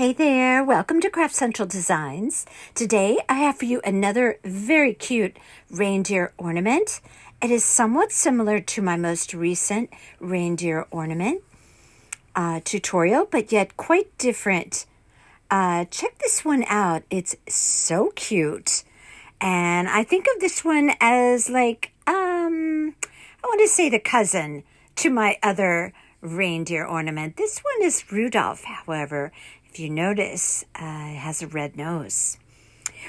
Hey there, welcome to Craft Central Designs. Today I have for you another very cute reindeer ornament. It is somewhat similar to my most recent reindeer ornament tutorial, but yet quite different. Check this one out. It's so cute. And I think of this one as I want to say the cousin to my other reindeer ornament. This one is Rudolph, however. If you notice, it has a red nose.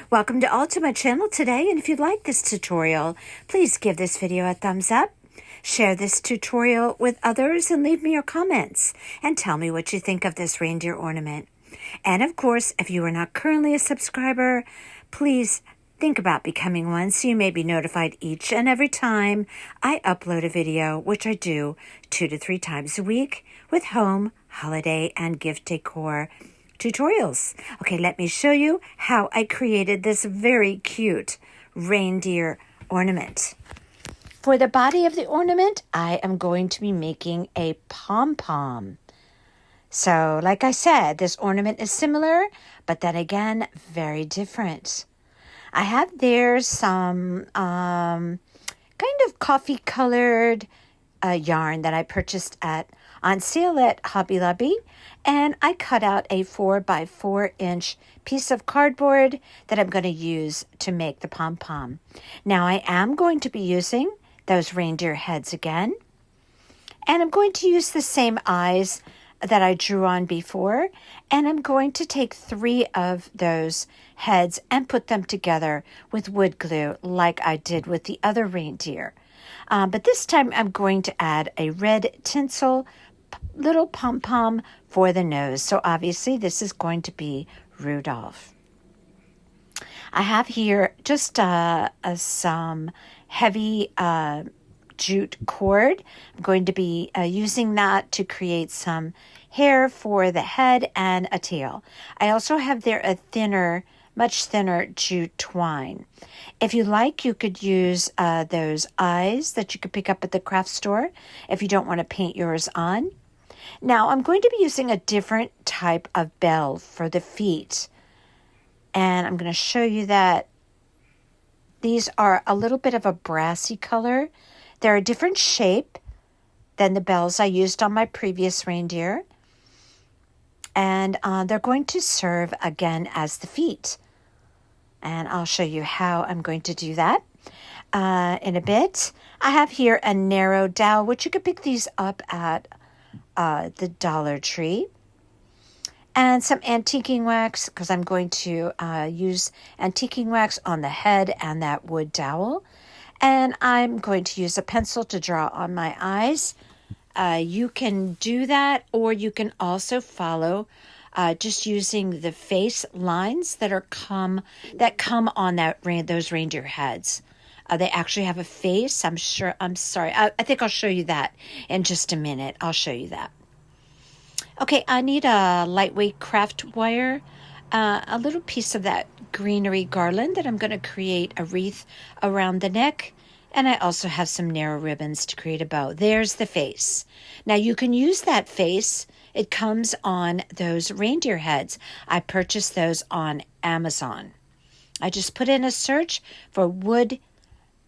Welcome to all to my channel today, and if you like this tutorial, please give this video a thumbs up, share this tutorial with others, and leave me your comments, and tell me what you think of this reindeer ornament. And of course, if you are not currently a subscriber, please think about becoming one so you may be notified each and every time I upload a video, which I do 2 to 3 times a week with home, holiday, and gift decor tutorials. Okay, let me show you how I created this very cute reindeer ornament. For the body of the ornament, I am going to be making a pom-pom. So, like I said, this ornament is similar, but then again, very different. I have there some kind of coffee-colored yarn that I purchased on sale at Hobby Lobby, and I cut out a 4x4-inch piece of cardboard that I'm going to use to make the pom-pom. Now, I am going to be using those reindeer heads again, and I'm going to use the same eyes that I drew on before, and I'm going to take 3 of those heads and put them together with wood glue like I did with the other reindeer. But this time I'm going to add a red tinsel little pom-pom for the nose. So obviously this is going to be Rudolph. I have here just some heavy jute cord. I'm going to be using that to create some hair for the head and a tail. I also have there a much thinner jute twine. If you like, you could use those eyes that you could pick up at the craft store if you don't want to paint yours on. Now, I'm going to be using a different type of bell for the feet. And I'm going to show you that these are a little bit of a brassy color. They're a different shape than the bells I used on my previous reindeer. And they're going to serve again as the feet. And I'll show you how I'm going to do that in a bit. I have here a narrow dowel, which you could pick these up at the Dollar Tree. And some antiquing wax, because I'm going to use antiquing wax on the head and that wood dowel. And I'm going to use a pencil to draw on my eyes. You can do that, or you can also follow just using the face lines that come on those reindeer heads. They actually have a face. I'm sorry. I think I'll show you that in just a minute. I'll show you that. Okay, I need a lightweight craft wire, a little piece of that greenery garland that I'm going to create a wreath around the neck. And I also have some narrow ribbons to create a bow. There's the face. Now you can use that face. It comes on those reindeer heads. I purchased those on Amazon. I just put in a search for wood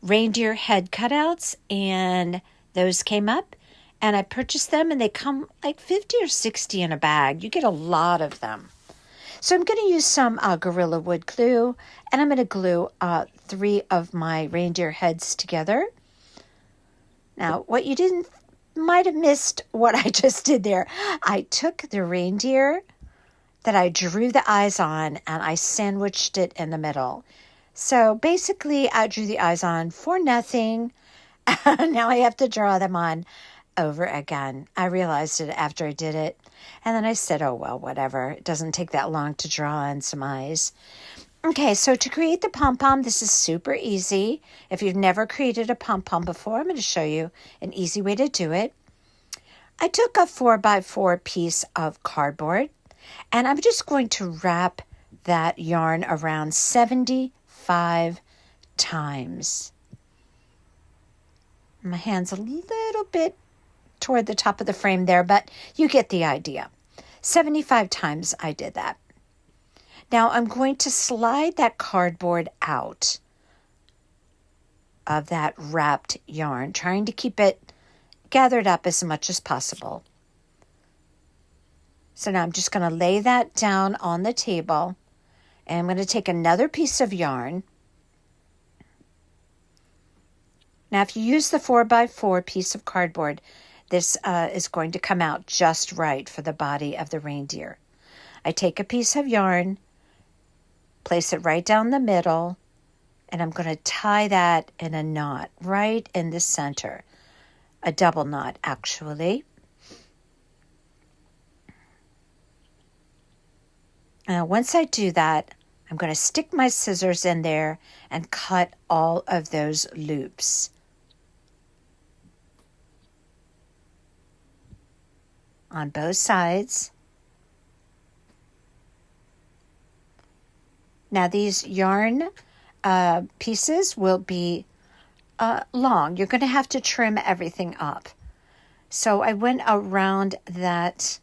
reindeer head cutouts, and those came up. And I purchased them, and they come like 50 or 60 in a bag. You get a lot of them. So I'm going to use some Gorilla Wood glue, and I'm going to glue 3 of my reindeer heads together. Now, what you might have missed what I just did there. I took the reindeer that I drew the eyes on, and I sandwiched it in the middle. So basically, I drew the eyes on for nothing. Now I have to draw them on over again. I realized it after I did it. And then I said, oh, well, whatever. It doesn't take that long to draw on some eyes. Okay, so to create the pom-pom, this is super easy. If you've never created a pom-pom before, I'm going to show you an easy way to do it. I took a 4x4 piece of cardboard, and I'm just going to wrap that yarn around 75 times. My hand's a little bit toward the top of the frame there, but you get the idea. 75 times I did that. Now I'm going to slide that cardboard out of that wrapped yarn, trying to keep it gathered up as much as possible. So now I'm just going to lay that down on the table, and I'm going to take another piece of yarn. Now, if you use the 4x4 piece of cardboard, this is going to come out just right for the body of the reindeer. I take a piece of yarn, place it right down the middle, and I'm going to tie that in a knot right in the center. A double knot, actually. Now, once I do that, I'm going to stick my scissors in there and cut all of those loops. On both sides. Now, these yarn pieces will be long. You're going to have to trim everything up. So I went around that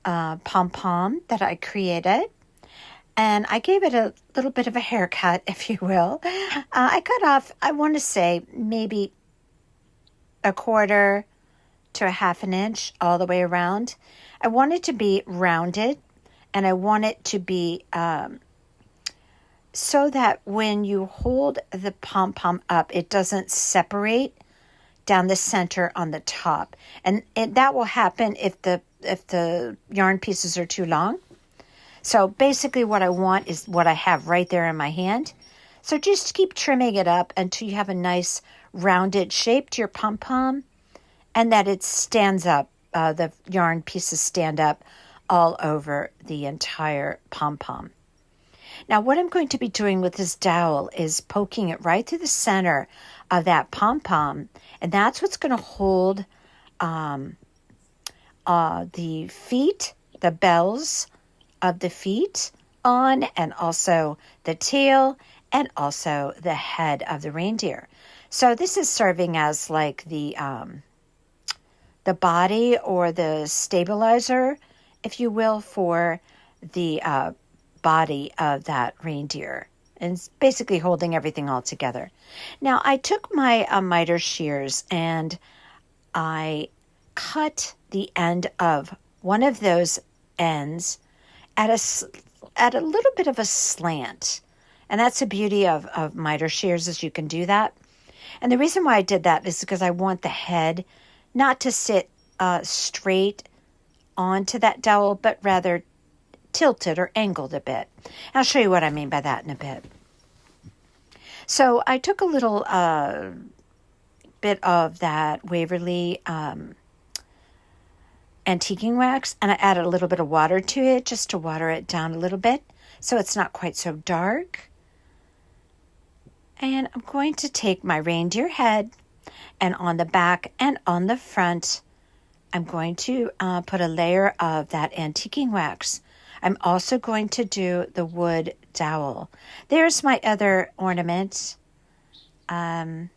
pom-pom that I created, and I gave it a little bit of a haircut, if you will. I cut off, I want to say, maybe 1/4 to 1/2 inch all the way around. I want it to be rounded, and I want it to be so that when you hold the pom-pom up, it doesn't separate down the center on the top. And that will happen if the yarn pieces are too long. So basically what I want is what I have right there in my hand. So just keep trimming it up until you have a nice rounded shape to your pom-pom, and that it stands up, the yarn pieces stand up all over the entire pom-pom. Now, what I'm going to be doing with this dowel is poking it right through the center of that pom-pom, and that's what's going to hold the feet, the bells of the feet on, and also the tail, and also the head of the reindeer. So this is serving as like the body or the stabilizer, if you will, for the body of that reindeer, and it's basically holding everything all together. Now, I took my miter shears and I cut the end of one of those ends at a little bit of a slant, and that's the beauty of miter shears, is you can do that. And the reason why I did that is because I want the head not to sit straight onto that dowel, but rather tilted or angled a bit. I'll show you what I mean by that in a bit. So I took a little bit of that Waverly antiquing wax, and I added a little bit of water to it just to water it down a little bit so it's not quite so dark. And I'm going to take my reindeer head, and on the back and on the front, I'm going to put a layer of that antiquing wax. I'm also going to do the wood dowel. There's my other ornament. I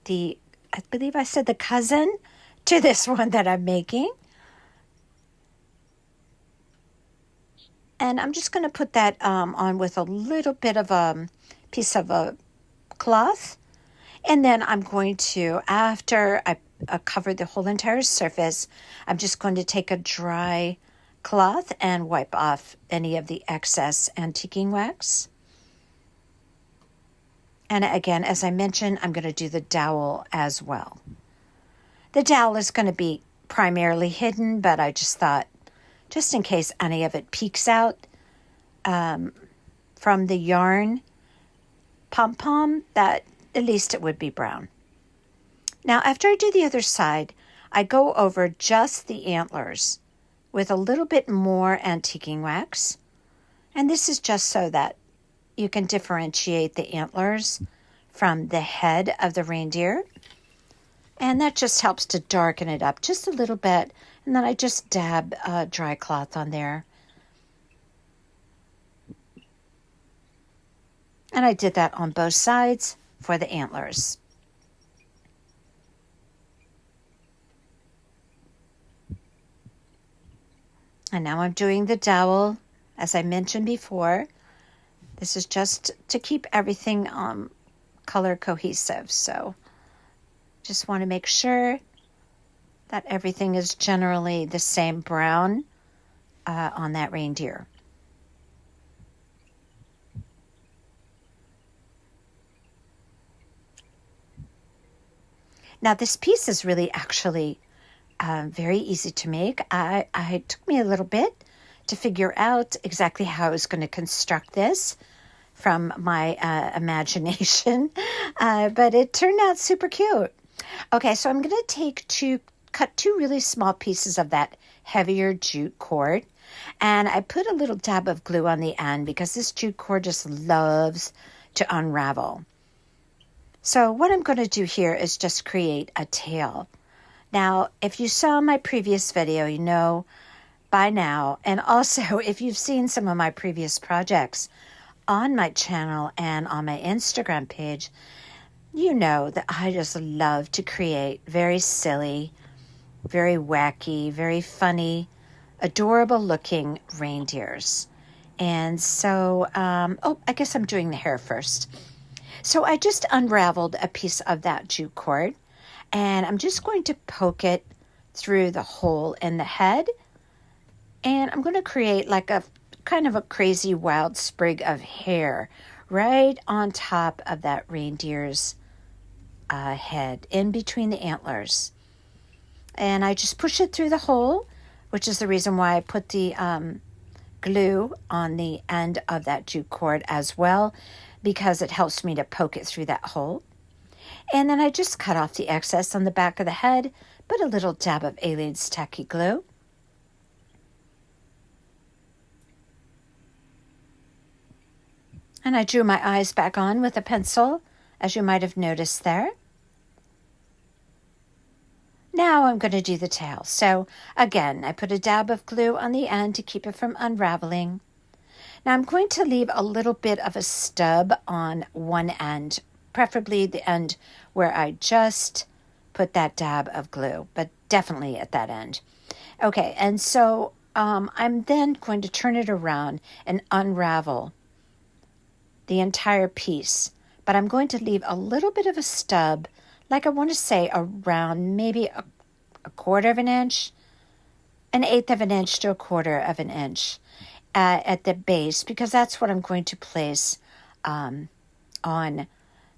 believe I said the cousin to this one that I'm making. And I'm just going to put that on with a little bit of a piece of a cloth. And then I'm going to, after I cover the whole entire surface, I'm just going to take a dry cloth and wipe off any of the excess antiquing wax. And again, as I mentioned, I'm going to do the dowel as well. The dowel is going to be primarily hidden, but I just thought, just in case any of it peeks out from the yarn pom-pom, that at least it would be brown. Now, after I do the other side, I go over just the antlers with a little bit more antiquing wax. And this is just so that you can differentiate the antlers from the head of the reindeer. And that just helps to darken it up just a little bit. And then I just dab dry cloth on there. And I did that on both sides for the antlers. And now I'm doing the dowel, as I mentioned before. This is just to keep everything color cohesive. So just want to make sure that everything is generally the same brown on that reindeer. Now this piece is really actually very easy to make. It took me a little bit to figure out exactly how I was going to construct this from my imagination, but it turned out super cute. Okay, so I'm going to cut two really small pieces of that heavier jute cord, and I put a little dab of glue on the end because this jute cord just loves to unravel. So what I'm going to do here is just create a tail. Now, if you saw my previous video, you know by now, and also if you've seen some of my previous projects on my channel and on my Instagram page, you know that I just love to create very silly, very wacky, very funny, adorable looking reindeers. And so, I guess I'm doing the hair first. So I just unraveled a piece of that jute cord, and I'm just going to poke it through the hole in the head, and I'm going to create like a kind of a crazy wild sprig of hair right on top of that reindeer's head, in between the antlers. And I just push it through the hole, which is the reason why I put the glue on the end of that jute cord as well, because it helps me to poke it through that hole. And then I just cut off the excess on the back of the head, put a little dab of Aleene's Tacky Glue. And I drew my eyes back on with a pencil, as you might have noticed there. Now I'm going to do the tail. So again, I put a dab of glue on the end to keep it from unraveling. Now I'm going to leave a little bit of a stub on one end, preferably the end where I just put that dab of glue, but definitely at that end. Okay, and so I'm then going to turn it around and unravel the entire piece, but I'm going to leave a little bit of a stub, like I want to say around maybe a quarter of an inch, an eighth of an inch to a quarter of an inch at the base, because that's what I'm going to place on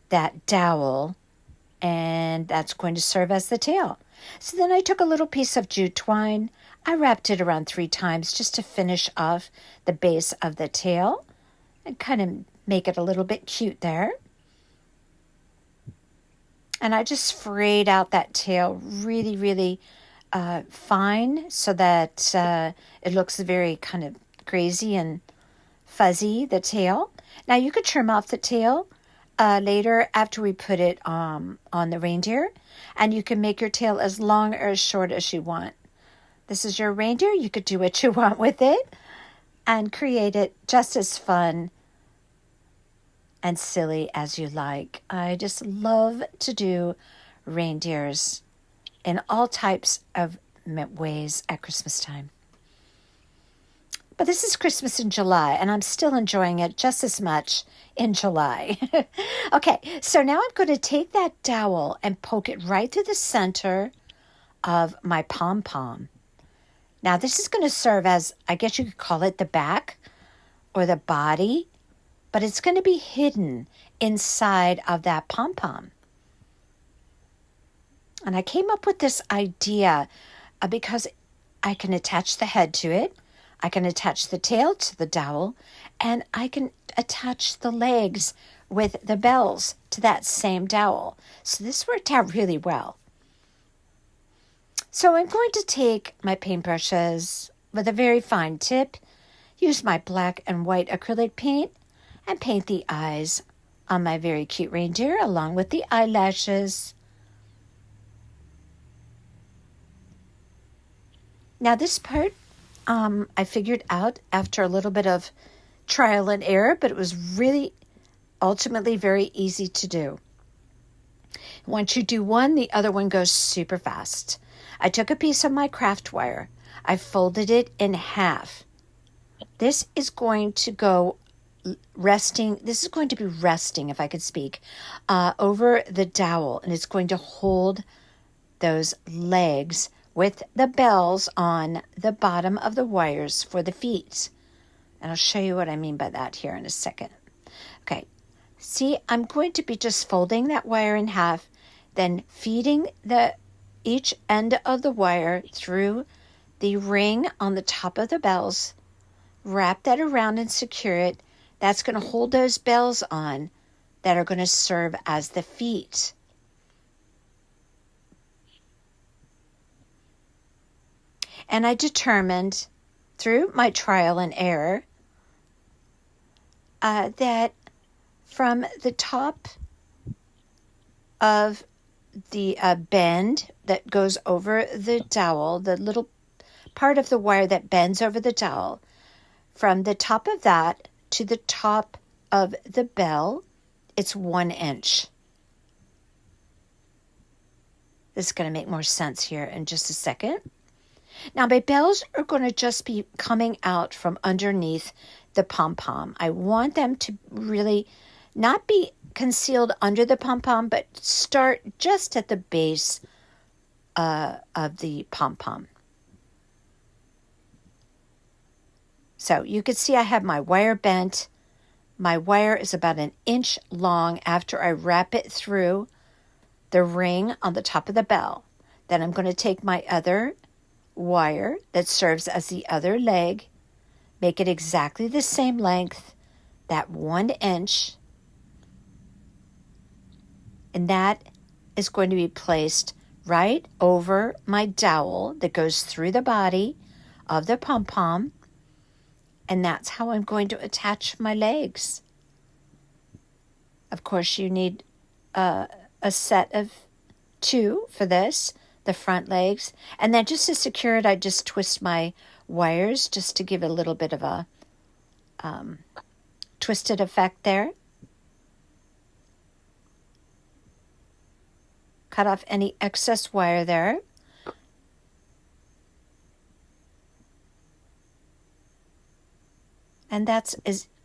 that dowel, and that's going to serve as the tail. So then I took a little piece of jute twine, I wrapped it around 3 times just to finish off the base of the tail and kind of make it a little bit cute there. And I just frayed out that tail really, really fine so that it looks very kind of crazy and fuzzy, the tail. Now you could trim off the tail later after we put it on the reindeer, and you can make your tail as long or as short as you want. This is your reindeer. You could do what you want with it and create it just as fun and silly as you like. I just love to do reindeers in all types of ways at Christmas time. But this is Christmas in July, and I'm still enjoying it just as much in July. Okay, so now I'm going to take that dowel and poke it right through the center of my pom-pom. Now this is going to serve as, I guess you could call it the back or the body, but it's going to be hidden inside of that pom-pom. And I came up with this idea because I can attach the head to it, I can attach the tail to the dowel, and I can attach the legs with the bells to that same dowel. So this worked out really well. So I'm going to take my paintbrushes with a very fine tip, use my black and white acrylic paint, and paint the eyes on my very cute reindeer along with the eyelashes. Now this part I figured out after a little bit of trial and error, but it was really ultimately very easy to do. Once you do one, the other one goes super fast. I took a piece of my craft wire. I folded it in half. This is going to go resting. This is going to be resting, if I could speak, over the dowel. And it's going to hold those legs with the bells on the bottom of the wires for the feet. And I'll show you what I mean by that here in a second. Okay, see, I'm going to be just folding that wire in half, then feeding each end of the wire through the ring on the top of the bells, wrap that around and secure it. That's going to hold those bells on that are going to serve as the feet. And I determined through my trial and error that from the top of the bend that goes over the dowel, the little part of the wire that bends over the dowel, from the top of that to the top of the bell, it's 1 inch. This is going to make more sense here in just a second. Now, my bells are going to just be coming out from underneath the pom-pom. I want them to really not be concealed under the pom-pom, but start just at the base of the pom-pom. So you can see I have my wire bent. My wire is about 1 inch long after I wrap it through the ring on the top of the bell. Then I'm going to take my other wire that serves as the other leg, make it exactly the same length, that 1 inch, and that is going to be placed right over my dowel that goes through the body of the pom-pom, and that's how I'm going to attach my legs. Of course, you need a set of 2 for this, the front legs. And then just to secure it, I just twist my wires just to give it a little bit of a twisted effect there. Cut off any excess wire there. And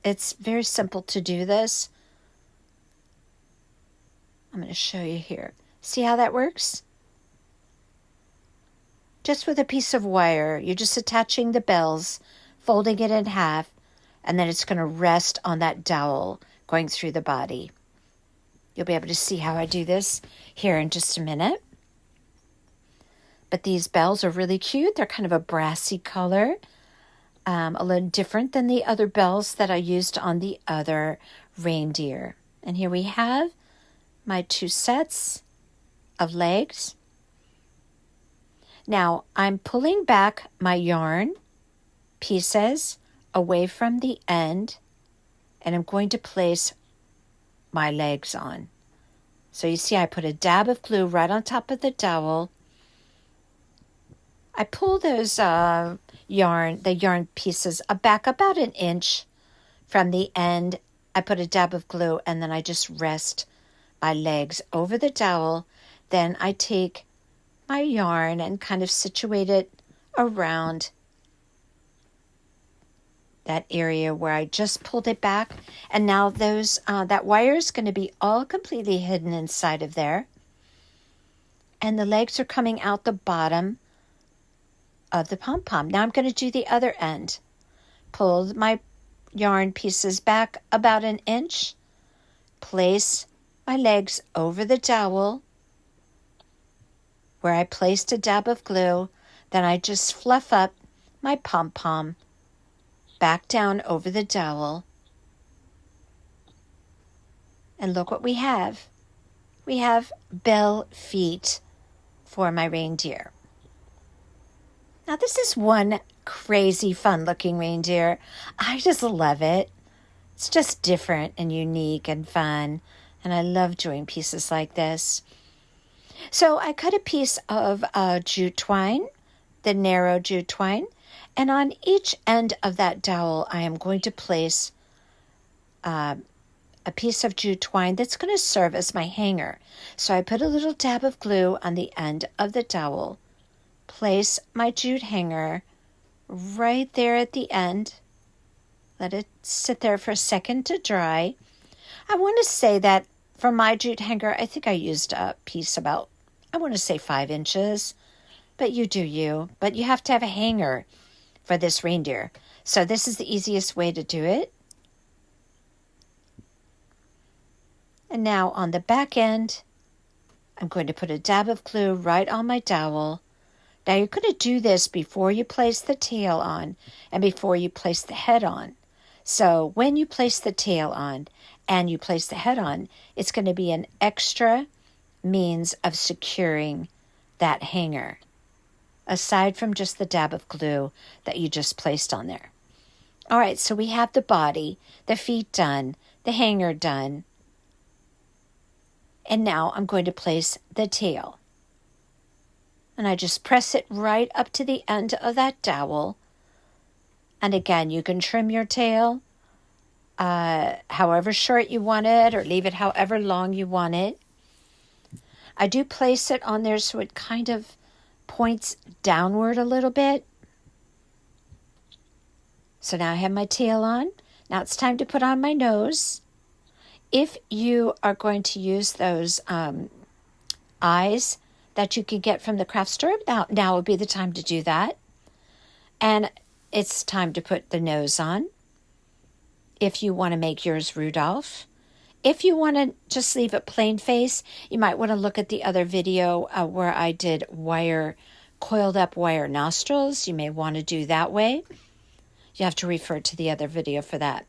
it's very simple to do this. I'm going to show you here. See how that works? Just with a piece of wire, you're just attaching the bells, folding it in half, and then it's going to rest on that dowel going through the body. You'll be able to see how I do this here in just a minute. But these bells are really cute. They're kind of a brassy color, a little different than the other bells that I used on the other reindeer. And here we have my 2 sets of legs. Now, I'm pulling back my yarn pieces away from the end, and I'm going to place my legs on. So you see I put a dab of glue right on top of the dowel. I pull those the yarn pieces back about 1 inch from the end. I put a dab of glue, and then I just rest my legs over the dowel. Then I take my yarn and kind of situate it around that area where I just pulled it back. And now that wire is going to be all completely hidden inside of there. And the legs are coming out the bottom of the pom-pom. Now I'm going to do the other end. Pull my yarn pieces back about 1 inch. Place my legs over the dowel where I placed a dab of glue. Then I just fluff up my pom-pom back down over the dowel. And look what we have. We have bell feet for my reindeer. Now this is one crazy fun looking reindeer. I just love it. It's just different and unique and fun. And I love doing pieces like this. So I cut a piece of jute twine, the narrow jute twine, and on each end of that dowel I am going to place a piece of jute twine that's going to serve as my hanger. So I put a little dab of glue on the end of the dowel, place my jute hanger right there at the end. Let it sit there for a second to dry. I want to say that for my jute hanger, I think I used a piece about, I want to say 5 inches, but you do you. But you have to have a hanger for this reindeer. So this is the easiest way to do it. And now on the back end, I'm going to put a dab of glue right on my dowel. Now you're going to do this before you place the tail on and before you place the head on. So when you place the tail on and you place the head on, it's going to be an extra means of securing that hanger, aside from just the dab of glue that you just placed on there. All right, so we have the body, the feet done, the hanger done. And now I'm going to place the tail. And I just press it right up to the end of that dowel. And again, you can trim your tail however short you want it, or leave it however long you want it. I do place it on there so it kind of points downward a little bit. So now I have my tail on. Now it's time to put on my nose. If you are going to use those eyes that you can get from the craft store, now would be the time to do that. And it's time to put the nose on. If you want to make yours Rudolph. If you want to just leave it plain face, you might want to look at the other video where I did coiled up wire nostrils. You may want to do that way. You have to refer to the other video for that.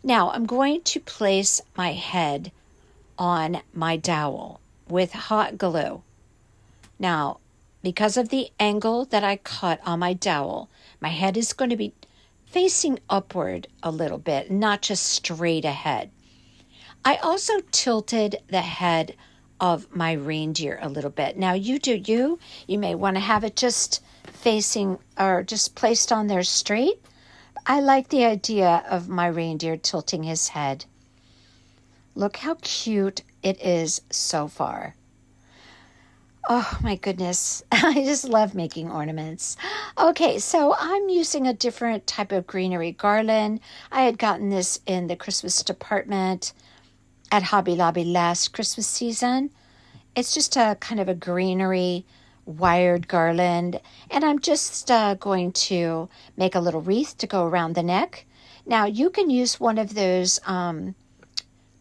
Now I'm going to place my head on my dowel with hot glue. Now, because of the angle that I cut on my dowel, my head is going to be facing upward a little bit, not just straight ahead. I also tilted the head of my reindeer a little bit. Now you do you. You may want to have it just facing or just placed on there straight. I like the idea of my reindeer tilting his head. Look how cute it is so far. Oh my goodness, I just love making ornaments. Okay, so I'm using a different type of greenery garland. I had gotten this in the Christmas department at Hobby Lobby last Christmas season. It's just a kind of a greenery wired garland, and I'm just going to make a little wreath to go around the neck. Now you can use one of those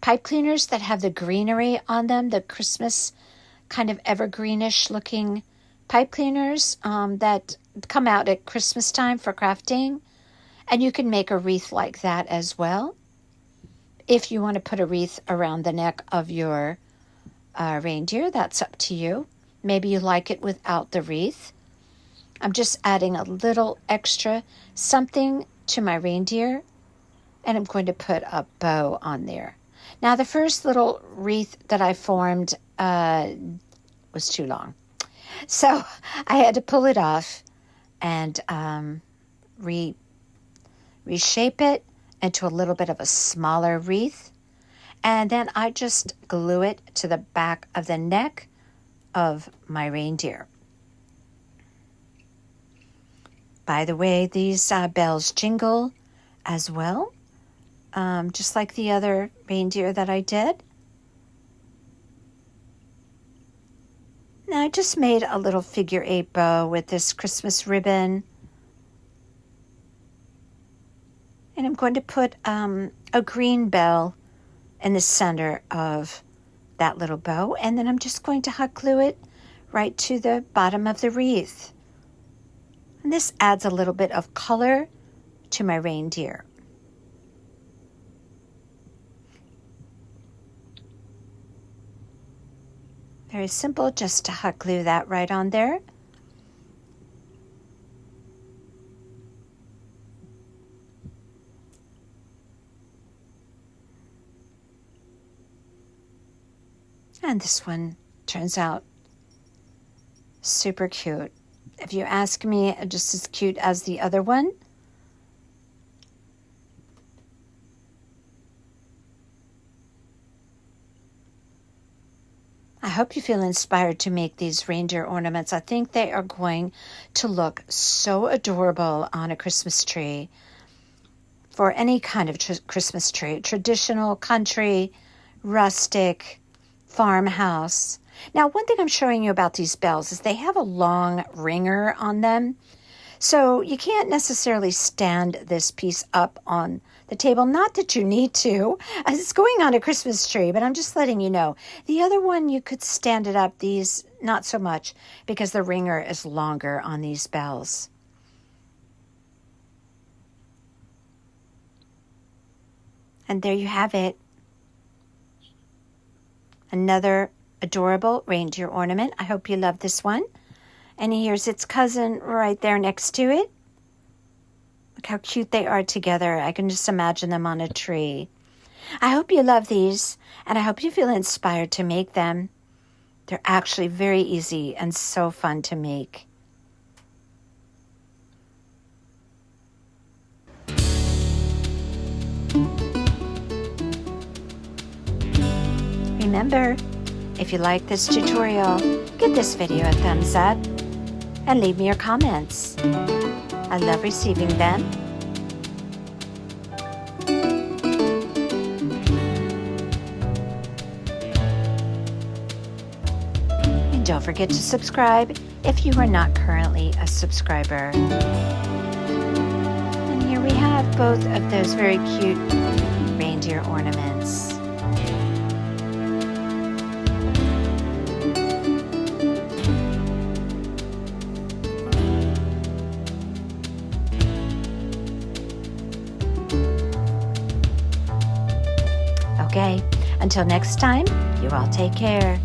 pipe cleaners that have the greenery on them, the Christmas kind of evergreenish looking pipe cleaners that come out at Christmas time for crafting, and you can make a wreath like that as well. If you want to put a wreath around the neck of your reindeer, that's up to you. Maybe you like it without the wreath. I'm just adding a little extra something to my reindeer, and I'm going to put a bow on there. Now, the first little wreath that I formed was too long. So I had to pull it off and reshape it into a little bit of a smaller wreath. And then I just glue it to the back of the neck of my reindeer. By the way, these bells jingle as well, just like the other reindeer that I did. Now I just made a little figure 8 bow with this Christmas ribbon. And I'm going to put a green bell in the center of that little bow, and then I'm just going to hot glue it right to the bottom of the wreath. And this adds a little bit of color to my reindeer. Very simple, just to hot glue that right on there. And this one turns out super cute. If you ask me, just as cute as the other one. I hope you feel inspired to make these reindeer ornaments. I think they are going to look so adorable on a Christmas tree, for any kind of Christmas tree, traditional, country, rustic, farmhouse. Now, one thing I'm showing you about these bells is they have a long ringer on them. So you can't necessarily stand this piece up on the table. Not that you need to, as it's going on a Christmas tree, but I'm just letting you know. The other one, you could stand it up. These, not so much, because the ringer is longer on these bells. And there you have it. Another adorable reindeer ornament. I hope you love this one. And here's its cousin right there next to it. Look how cute they are together. I can just imagine them on a tree. I hope you love these, and I hope you feel inspired to make them. They're actually very easy and so fun to make. Remember, if you like this tutorial, give this video a thumbs up and leave me your comments. I love receiving them. And don't forget to subscribe if you are not currently a subscriber. And here we have both of those very cute reindeer ornaments. Okay, until next time, you all take care.